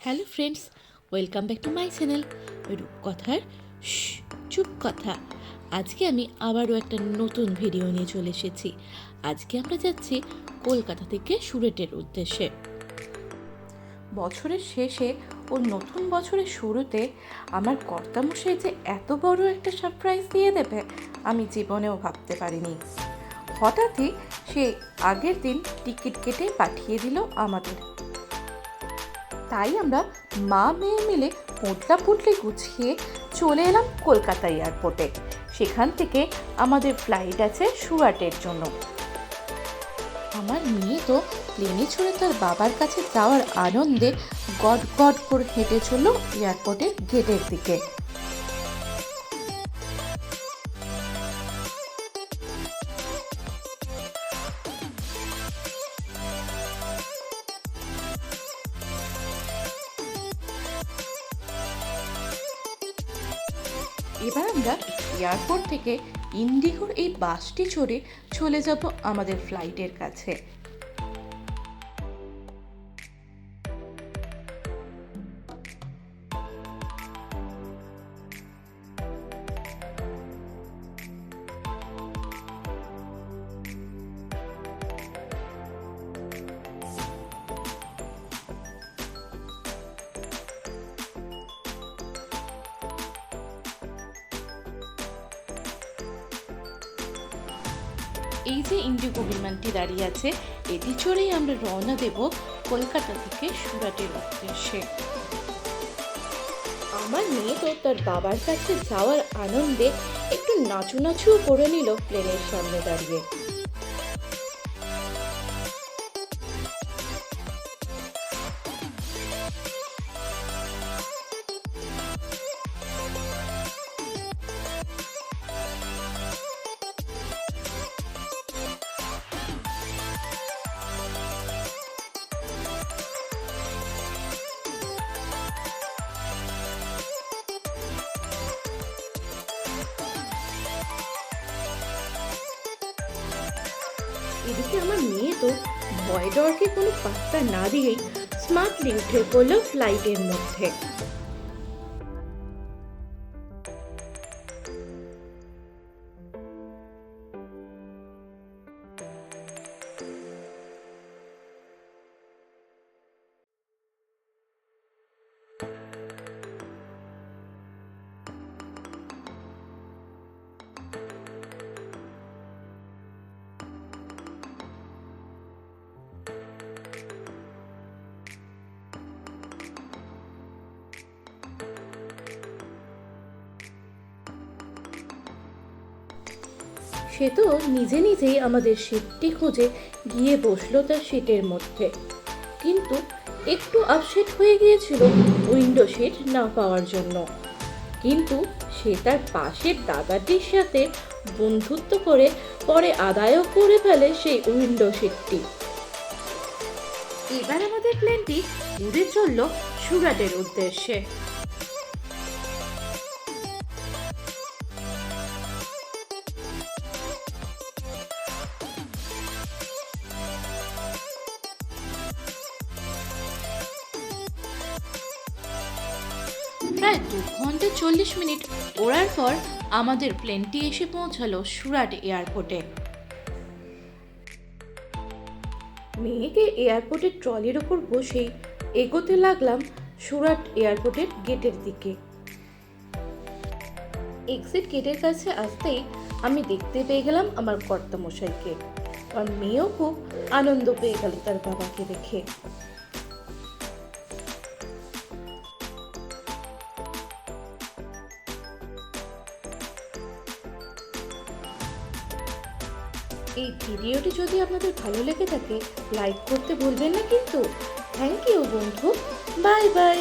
Hello friends, welcome back to my channel রূপকথার চুপ কথা। আজকে আমি আবারও একটা নতুন ভিডিও নিয়ে চলে এসেছি। আজকে আমরা যাচ্ছি কলকাতা থেকে সুরাটের উদ্দেশ্যে। বছরের শেষে ও নতুন বছরের শুরুতে আমার কর্তামশাই যে এত বড় একটা সারপ্রাইজ দিয়ে দেবে আমি জীবনেও ভাবতে পারিনি। হঠাৎই সে আগের দিন টিকিট কেটে পাঠিয়ে দিল আমাদের। তাই আমরা মা মেয়ে মিলে পোটলা পুটলি গুছিয়ে চলে এলাম কলকাতা এয়ারপোর্টে। সেখান থেকে আমাদের ফ্লাইট আছে সুরাটের জন্য। আমার মেয়ে তো প্লেনে চড়ে তার বাবার কাছে যাওয়ার আনন্দে গট গট করে হেঁটে চলল এয়ারপোর্টের গেটের দিকে। এবার আমরা এয়ারপোর্ট থেকে ইন্ডিগোর এই বাসটি চড়ে চলে যাব আমাদের ফ্লাইটের কাছে। এই যে ইন্ডিগো বিমানটি দাঁড়িয়ে আছে, এটি চড়েই আমরা রওনা দেব কলকাতা থেকে সুরাটের উদ্দেশ্যে। আমার মেয়ে তো তার বাবার কাছে যাওয়ার আনন্দে একটু নাচু নাচুও করে নিল প্লেনের সামনে দাঁড়িয়ে। এদিকে আমার মেয়ে তো ভয় ডরকে কোনো পাত্তা না দিয়েই স্মার্টলি উঠে পড়ল ফ্লাইটের মধ্যে। সে তো নিজে নিজেই আমাদের সিটটি খুঁজে গিয়ে বসলো তার সিটের মধ্যে, কিন্তু একটু আপসেট হয়ে গিয়েছিল উইন্ডো সিট না পাওয়ার জন্য। কিন্তু সে তার পাশের দাদাটির সাথে বন্ধুত্ব করে পরে আদায়ও করে ফেলে সেই উইন্ডো সিটটি। এবার আমাদের প্লেনটি উড়ে চলল সুরাটের উদ্দেশ্যে। প্রায় 2 ঘন্টা 40 মিনিট ওড়ার পর আমাদের প্লেনটি এসে পৌঁছালো সুরাট এয়ারপোর্টে। মেয়েকে এয়ারপোর্টের ট্রলির ওপর বসেই এগোতে লাগলাম সুরাট এয়ারপোর্টের গেটের দিকে। এক্সিট গেটের কাছে আসতেই আমি দেখতে পেয়ে গেলাম আমার কর্তামশাইকে। আর মেয়েও খুব আনন্দ পেয়ে গেল তার বাবাকে দেখে। এই ভিডিওটি যদি আপনাদের ভালো লেগে থাকে লাইক করতে ভুলবেন না কিন্তু। থ্যাংক ইউ বন্ধু, বাই বাই।